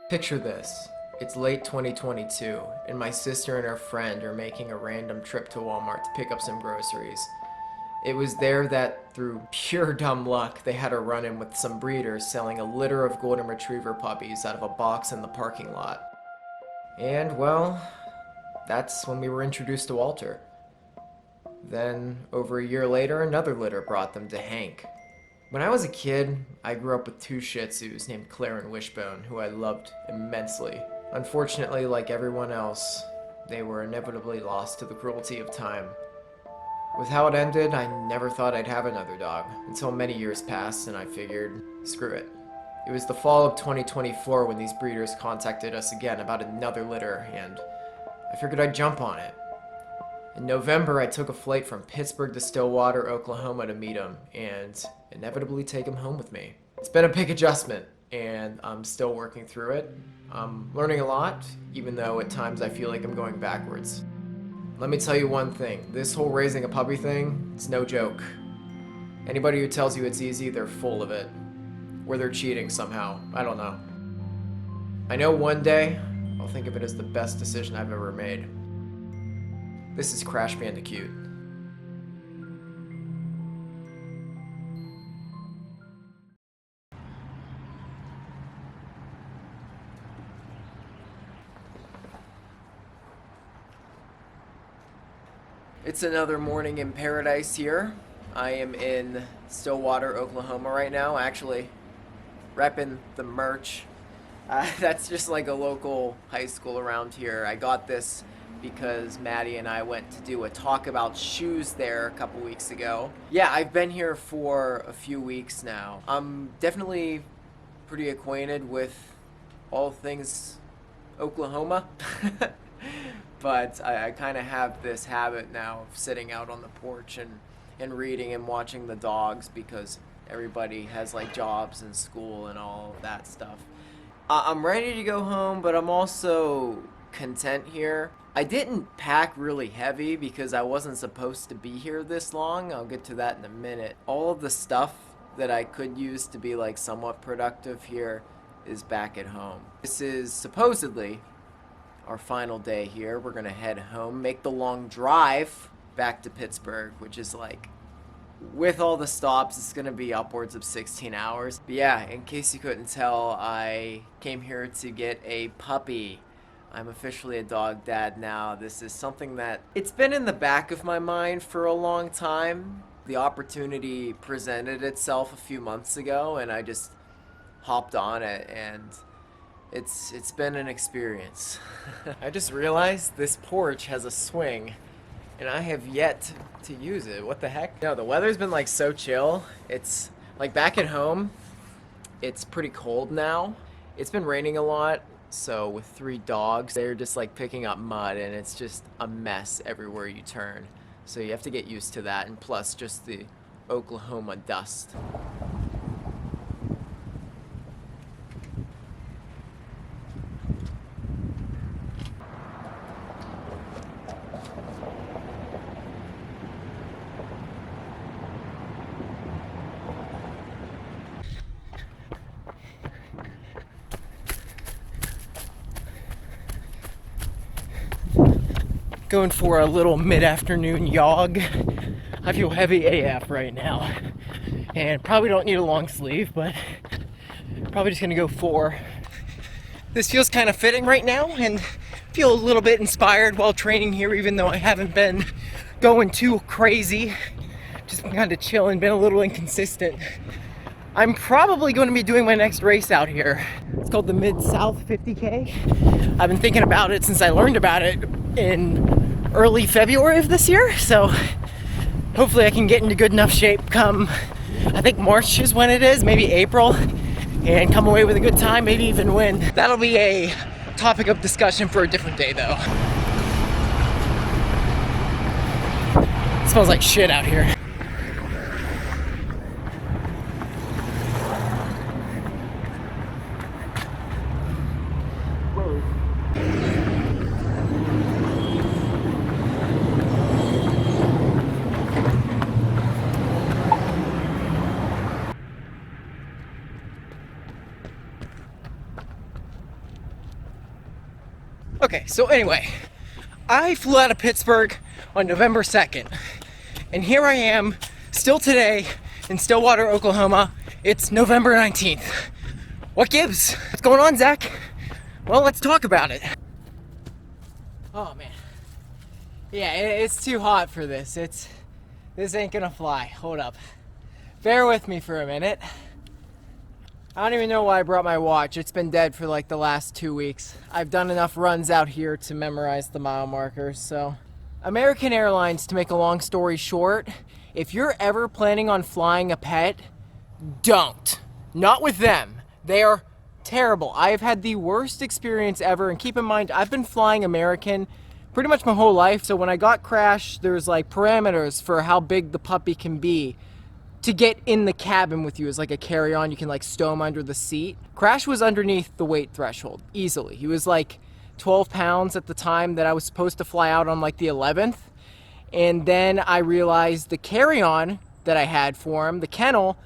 Picture this. It's late 2022, and my sister and her friend are making a random trip to Walmart to pick up some groceries. It was there that, through pure dumb luck, they had a run in with some breeders selling a litter of golden retriever puppies out of a box in the parking lot. And, well, that's when we were introduced to Walter. Then, over a year later, another litter brought them to Hank. When I was a kid, I grew up with two Shih Tzus named Claire and Wishbone, who I loved immensely. Unfortunately, like everyone else, they were inevitably lost to the cruelty of time. With how it ended, I never thought I'd have another dog, until many years passed and I figured, screw it. It was the fall of 2024 when these breeders contacted us again about another litter, and I figured I'd jump on it. In November, I took a flight from Pittsburgh to Stillwater, Oklahoma to meet him, and inevitably take him home with me. It's been a big adjustment, and I'm still working through it. I'm learning a lot, even though at times I feel like I'm going backwards. Let me tell you one thing, this whole raising a puppy thing, it's no joke. Anybody who tells you it's easy, they're full of it. Or they're cheating somehow, I don't know. I know one day, I'll think of it as the best decision I've ever made. This is Crash Bandicoot. It's another morning in paradise here. I am in Stillwater, Oklahoma right now, actually repping the merch. That's just like a local high school around here. I got this because Maddie and I went to do a talk about shoes there a couple weeks ago. Yeah, I've been here for a few weeks now. I'm definitely pretty acquainted with all things Oklahoma. But I kind of have this habit now of sitting out on the porch and reading and watching the dogs because everybody has like jobs and school and all of that stuff. I'm ready to go home, but I'm also content here. I didn't pack really heavy because I wasn't supposed to be here this long. I'll get to that in a minute. All of the stuff that I could use to be like somewhat productive here is back at home. This is supposedly our final day here. We're gonna head home, make the long drive back to Pittsburgh, which is like, with all the stops, it's gonna be upwards of 16 hours. But yeah, in case you couldn't tell, I came here to get a puppy. I'm officially a dog dad now. This is something that it's been in the back of my mind for a long time. The opportunity presented itself a few months ago and I just hopped on it, and it's been an experience. I just realized this porch has a swing and I have yet to use it. What the heck? No, the weather's been like so chill. It's like back at home, it's pretty cold now. It's been raining a lot. So with 3 dogs, they're just like picking up mud and it's just a mess everywhere you turn. So you have to get used to that, and plus just the Oklahoma dust. Going for a little mid-afternoon jog. I feel heavy AF right now. And probably don't need a long sleeve, but probably just gonna go 4. This feels kind of fitting right now and feel a little bit inspired while training here, even though I haven't been going too crazy. Just been kind of chilling, been a little inconsistent. I'm probably going to be doing my next race out here. It's called the Mid-South 50K. I've been thinking about it since I learned about it in early February of this year, so hopefully I can get into good enough shape come, I think March is when it is, maybe April, and come away with a good time, maybe even win. That'll be a topic of discussion for a different day though. It smells like shit out here. Okay, so anyway, I flew out of Pittsburgh on November 2nd, and here I am, still today, in Stillwater, Oklahoma. It's November 19th. What gives? What's going on, Zach? Well, let's talk about it. Oh, man. Yeah, it's too hot for this. This ain't gonna fly. Hold up. Bear with me for a minute. I don't even know why I brought my watch. It's been dead for like the last 2 weeks. I've done enough runs out here to memorize the mile markers, so. American Airlines, to make a long story short, if you're ever planning on flying a pet, don't. Not with them. They are terrible. I have had the worst experience ever, and keep in mind, I've been flying American pretty much my whole life, so when I got Crash, there's like parameters for how big the puppy can be to get in the cabin with you. As like a carry-on, you can like stow him under the seat. Crash was underneath the weight threshold easily. He was like 12 pounds at the time that I was supposed to fly out on like the 11th, and then I realized the carry-on that I had for him, the kennel,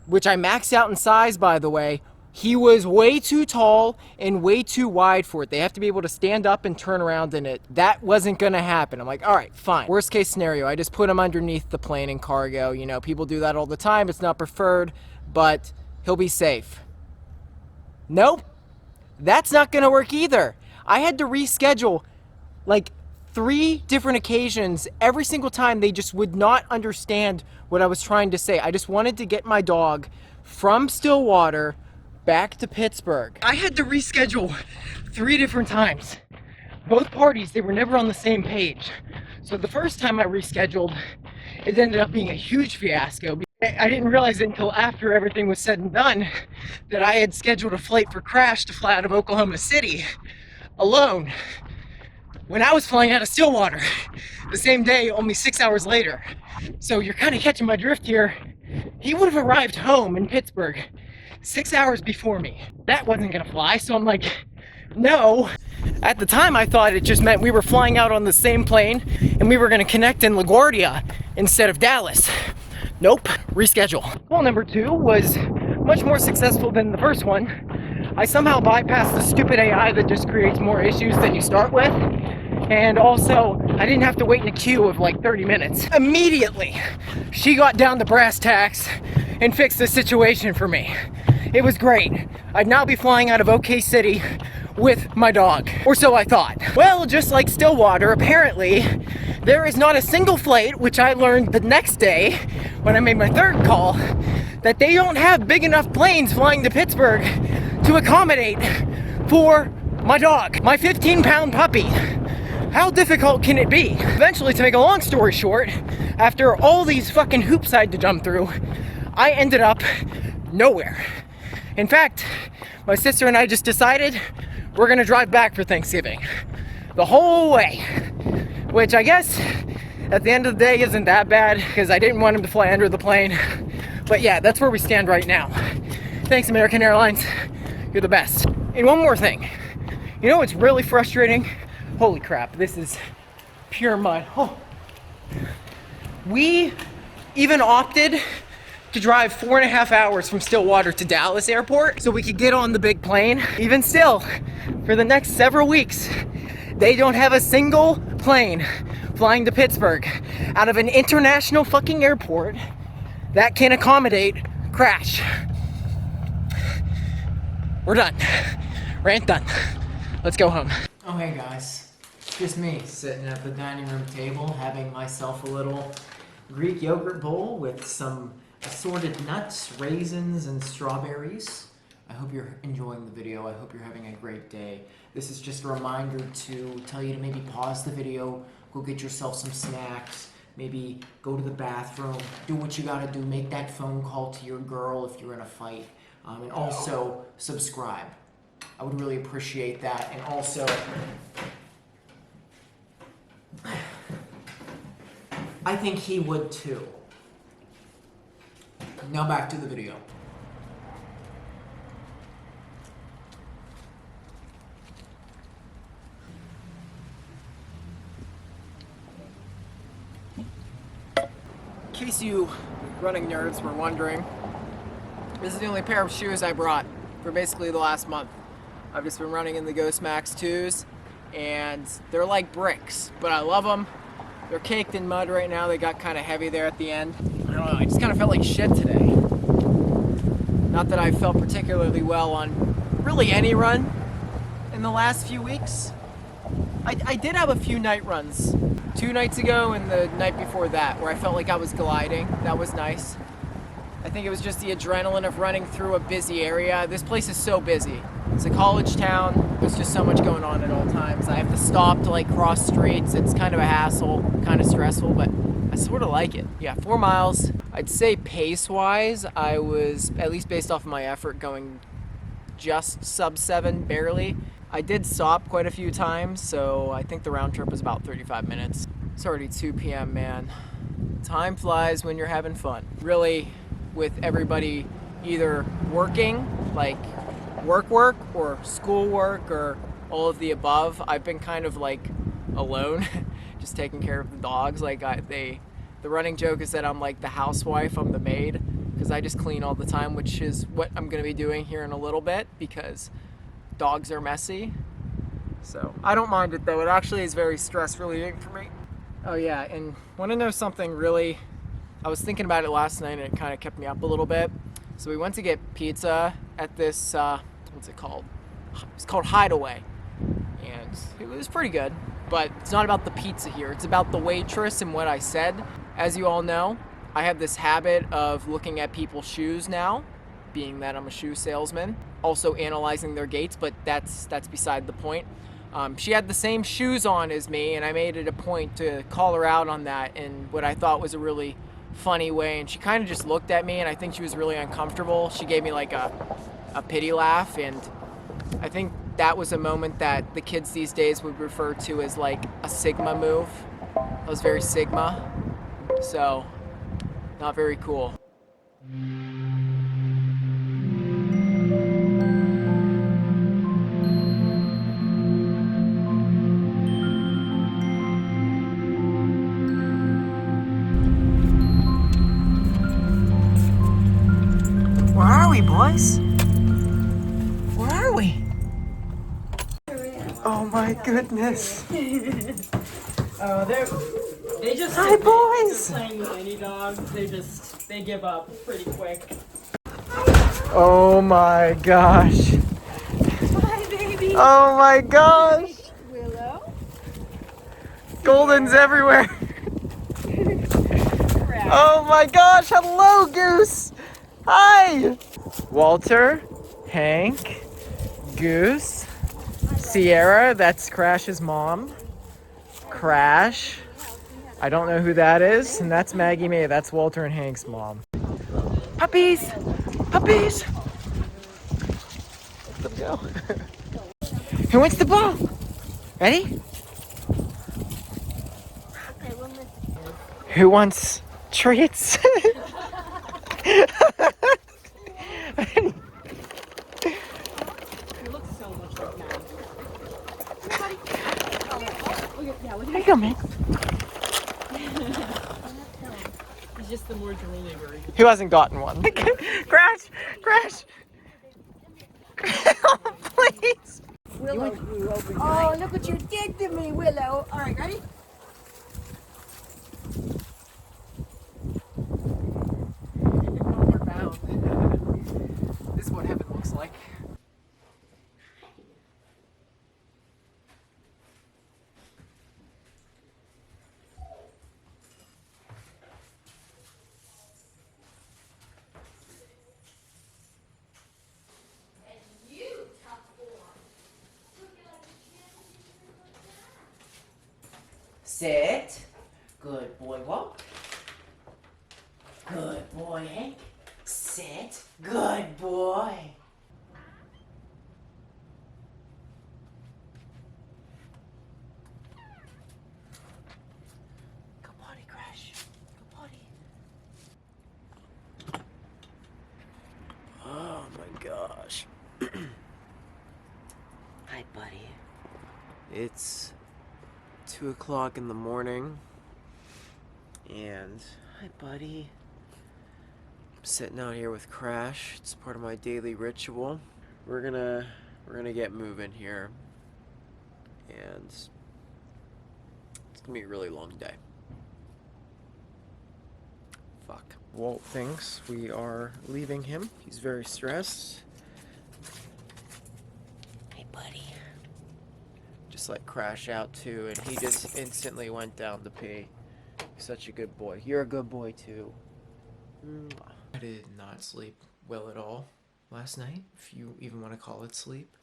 which I maxed out in size, by the way, he was way too tall and way too wide for it. They have to be able to stand up and turn around in it. That wasn't gonna happen. I'm like, all right, fine. Worst case scenario, I just put him underneath the plane in cargo. You know, people do that all the time. It's not preferred, but he'll be safe. Nope, that's not gonna work either. I had to reschedule like 3 different occasions. Every single time they just would not understand what I was trying to say. I just wanted to get my dog from Stillwater back to Pittsburgh. I had to reschedule 3 different times. Both parties, they were never on the same page. So the first time I rescheduled, it ended up being a huge fiasco. I didn't realize it until after everything was said and done that I had scheduled a flight for Crash to fly out of Oklahoma City alone when I was flying out of Stillwater the same day, only 6 hours later. So you're kind of catching my drift here. He would have arrived home in Pittsburgh 6 hours before me. That wasn't gonna fly, so I'm like, no. At the time, I thought it just meant we were flying out on the same plane and we were gonna connect in LaGuardia instead of Dallas. Nope, reschedule. Call number 2 was much more successful than the first one. I somehow bypassed the stupid AI that just creates more issues than you start with. And also, I didn't have to wait in a queue of like 30 minutes. Immediately, she got down to brass tacks and fixed the situation for me. It was great. I'd now be flying out of OK City with my dog, or so I thought. Well, just like Stillwater, apparently, there is not a single flight, which I learned the next day when I made my 3rd call, that they don't have big enough planes flying to Pittsburgh to accommodate for my dog, my 15-pound puppy. How difficult can it be? Eventually, to make a long story short, after all these fucking hoops I had to jump through, I ended up nowhere. In fact, my sister and I just decided we're gonna drive back for Thanksgiving the whole way, which I guess at the end of the day isn't that bad because I didn't want him to fly under the plane. But yeah, that's where we stand right now. Thanks, American Airlines. You're the best. And one more thing. You know what's really frustrating? Holy crap, this is pure mud. Oh. We even opted to drive 4.5 hours from Stillwater to Dallas Airport so we could get on the big plane. Even still, for the next several weeks, they don't have a single plane flying to Pittsburgh out of an international fucking airport that can accommodate Crash. We're done. Rant done. Let's go home. Oh, hey guys. It's just me sitting at the dining room table having myself a little Greek yogurt bowl with some assorted nuts, raisins, and strawberries. I hope you're enjoying the video. I hope you're having a great day. This is just a reminder to tell you to maybe pause the video, go get yourself some snacks, maybe go to the bathroom, do what you gotta do, make that phone call to your girl if you're in a fight, and also subscribe. I would really appreciate that. And also, I think he would too. Now back to the video. In case you running nerds were wondering, this is the only pair of shoes I brought for basically the last month. I've just been running in the Ghost Max 2s, and they're like bricks, but I love them. They're caked in mud right now. They got kind of heavy there at the end. I don't know, I just kind of felt like shit today. Not that I felt particularly well on really any run in the last few weeks. I did have a few night runs 2 nights ago and the night before that where I felt like I was gliding. That was nice. I think it was just the adrenaline of running through a busy area. This place is so busy. It's a college town. There's just so much going on at all times. I have to stop to like cross streets. It's kind of a hassle, kind of stressful, but I sort of like it. Yeah, 4 miles. I'd say pace-wise, I was, at least based off of my effort, going just sub 7, barely. I did stop quite a few times, so I think the round trip was about 35 minutes. It's already 2 p.m., man. Time flies when you're having fun. Really, with everybody either working, like work, or schoolwork, or all of the above, I've been kind of like alone, just taking care of the dogs. Like the running joke is that I'm like the housewife, I'm the maid, because I just clean all the time, which is what I'm gonna be doing here in a little bit because dogs are messy. So I don't mind it though. It actually is very stress relieving for me. Oh yeah, and want to know something really? I was thinking about it last night and it kind of kept me up a little bit. So we went to get pizza at this, what's it called? It's called Hideaway. And it was pretty good, but it's not about the pizza here. It's about the waitress and what I said. As you all know, I have this habit of looking at people's shoes now, being that I'm a shoe salesman. Also analyzing their gaits, but that's beside the point. She had the same shoes on as me, and I made it a point to call her out on that in what I thought was a really funny way, and she kind of just looked at me, and I think she was really uncomfortable. She gave me like a pity laugh, and I think that was a moment that the kids these days would refer to as like a Sigma move. I was very Sigma, so not very cool. Where are we, boys? Where are we? Oh my goodness. Oh, they just Hi, boys. playing with any dog. They give up pretty quick. Oh my gosh. Hi, baby. Oh my gosh. Willow. Golden's everywhere. Oh my gosh. Hello, Goose. Hi. Walter, Hank, Goose, Sierra, that's Crash's mom. Crash. I don't know who that is. And that's Maggie May. That's Walter and Hank's mom. Puppies! Puppies! Let them go. Who wants the ball? Ready? Who wants treats? You look so much like now. There you go, man. He's just the more drooly version. Who hasn't gotten one? Crash! Crash! Please! Willow grew overnight. Oh, look what you did to me, Willow. All right, ready? Homeward bound. This is what heaven looks like. Sit. Good boy, walk. Good boy, Hank. Sit. Good boy. Go potty, Crash. Go potty. Oh my gosh. Hi, buddy. It's 2 o'clock in the morning, and hi, buddy. I'm sitting out here with Crash. It's part of my daily ritual. We're gonna get moving here, and it's gonna be a really long day. Fuck. Walt thinks we are leaving him. He's very stressed. Hey, buddy. Just like crash out too, and he just instantly went down to pee. He's such a good boy. You're a good boy too. I did not sleep well at all last night, if you even want to call it sleep.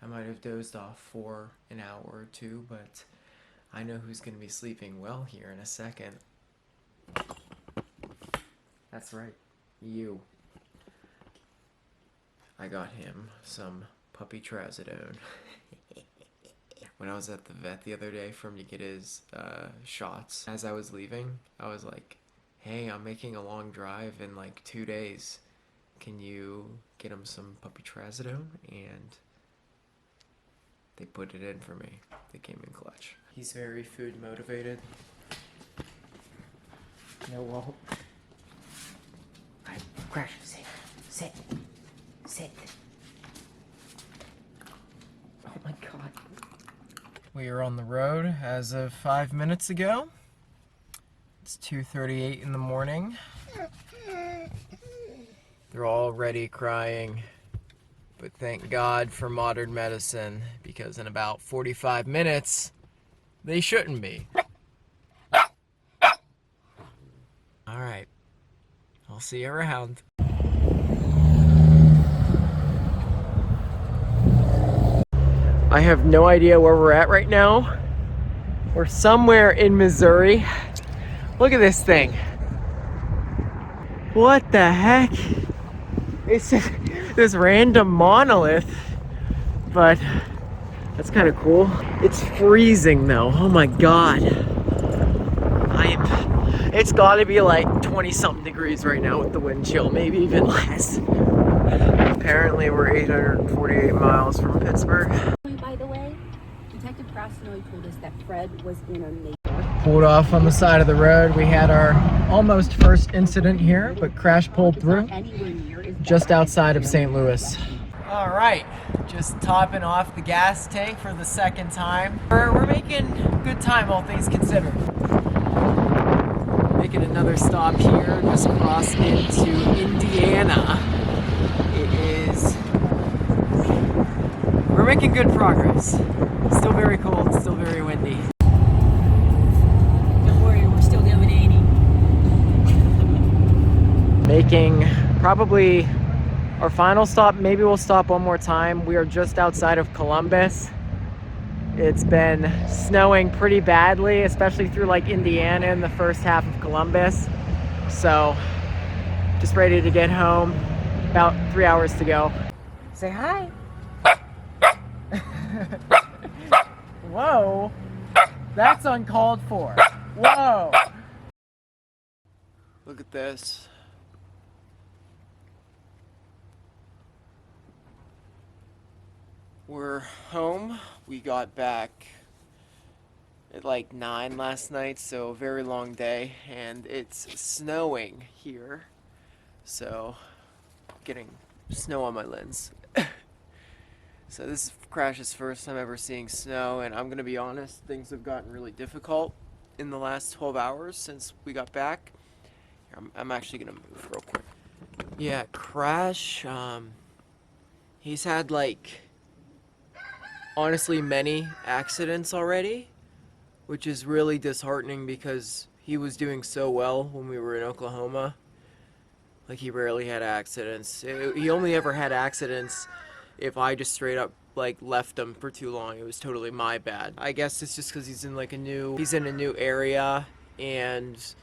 I might have dozed off for an hour or two, but I know who's going to be sleeping well here in a second. That's right, you. I got him some puppy trazodone. When I was at the vet the other day for him to get his shots, as I was leaving, I was like, hey, I'm making a long drive in like 2 days. Can you get him some puppy trazodone? And they put it in for me. They came in clutch. He's very food motivated. No, Walt. Alright, Crash, sit. Sit. Oh my god. We are on the road as of 5 minutes ago. It's 2:38 in the morning. They're already crying. But thank God for modern medicine, because in about 45 minutes, they shouldn't be. Alright. I'll see you around. I have no idea where we're at right now. We're somewhere in Missouri. Look at this thing. What the heck? It's this random monolith, but that's kind of cool. It's freezing though. Oh my god. It's gotta be like 20 something degrees right now with the wind chill, maybe even less. Apparently we're 848 miles from Pittsburgh. By the way, Detective Krasnoy told us that Fred was in a neighborhood. Pulled off on the side of the road. We had our almost first incident here, but Crash pulled through just outside of St. Louis. All right, just topping off the gas tank for the second time. We're making good time, all things considered. Making another stop here, just cross into Indiana. We're making good progress. Still very cold, still very windy. Don't worry, we're still doing 80. Making probably our final stop. Maybe we'll stop one more time. We are just outside of Columbus. It's been snowing pretty badly, especially through like Indiana in the first half of Columbus. So just ready to get home. About 3 hours to go. Say hi. Whoa, that's uncalled for. Whoa. Look at this. We're home. We got back at like 9 last night, so a very long day, and it's snowing here. So, getting snow on my lens. So this is Crash's first time ever seeing snow, and I'm gonna be honest, things have gotten really difficult in the last 12 hours since we got back. I'm actually gonna move real quick. Yeah, Crash, he's had like, honestly, many accidents already, which is really disheartening because he was doing so well when we were in Oklahoma. Like, he rarely had accidents. He only ever had accidents if I just straight up like left him for too long. It was totally my bad. I guess it's just because he's in a new area and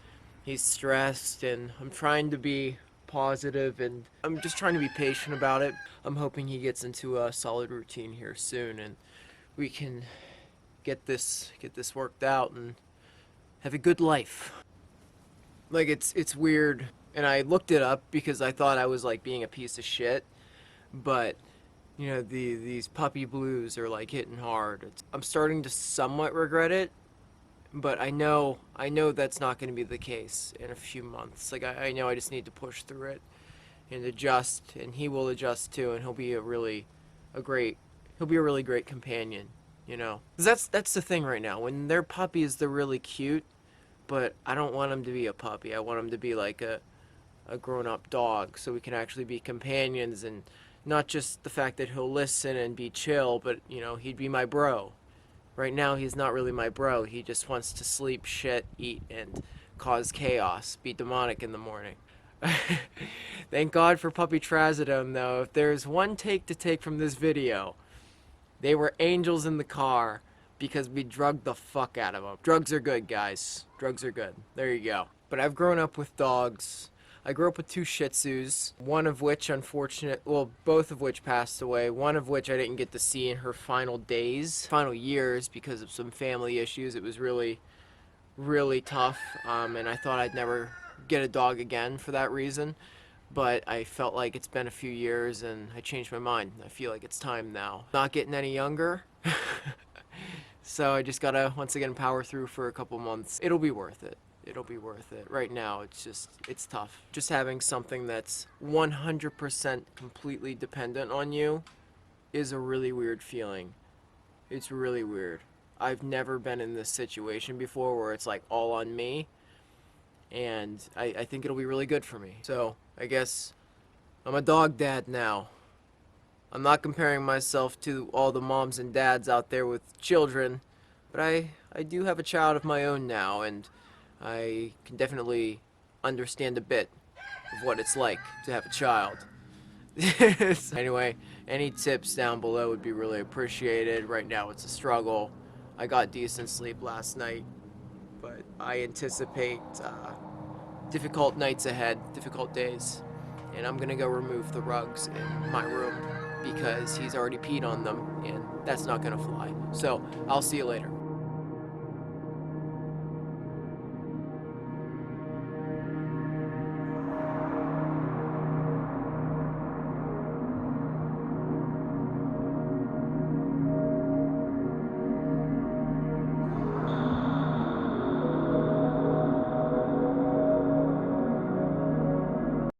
he's stressed, and I'm trying to be positive and I'm just trying to be patient about it. I'm hoping he gets into a solid routine here soon and we can get this worked out and have a good life. Like, it's weird, and I looked it up because I thought I was like being a piece of shit, but you know, these puppy blues are like hitting hard. I'm starting to somewhat regret it, but I know that's not going to be the case in a few months. Like, I know I just need to push through it and adjust, and he will adjust too, and he'll be a really great companion you know. 'Cause that's the thing right now. When they're puppies, they're really cute, but I don't want them to be a puppy. I want them to be like a grown-up dog, so we can actually be companions, and not just the fact that he'll listen and be chill, but, you know, he'd be my bro. Right now, he's not really my bro. He just wants to sleep, shit, eat, and cause chaos, be demonic in the morning. Thank God for Puppy Trazodone, though. If there's one take to take from this video, they were angels in the car because we drugged the fuck out of them. Drugs are good, guys. Drugs are good. There you go. But I've grown up with dogs. I grew up with 2 Shih Tzus, one of which both of which passed away, one of which I didn't get to see in her final years because of some family issues. It was really, really tough, and I thought I'd never get a dog again for that reason, but I felt like it's been a few years and I changed my mind. I feel like it's time now. Not getting any younger, so I just gotta, once again, power through for a couple months. It'll be worth it. It'll be worth it. Right now, it's tough. Just having something that's 100% completely dependent on you is a really weird feeling. It's really weird. I've never been in this situation before where it's like all on me, and I think it'll be really good for me. So, I guess I'm a dog dad now. I'm not comparing myself to all the moms and dads out there with children, but I do have a child of my own now, and I can definitely understand a bit of what it's like to have a child. Anyway, any tips down below would be really appreciated. Right now it's a struggle. I got decent sleep last night, but I anticipate difficult nights ahead, difficult days. And I'm gonna go remove the rugs in my room because he's already peed on them, and that's not gonna fly. So, I'll see you later.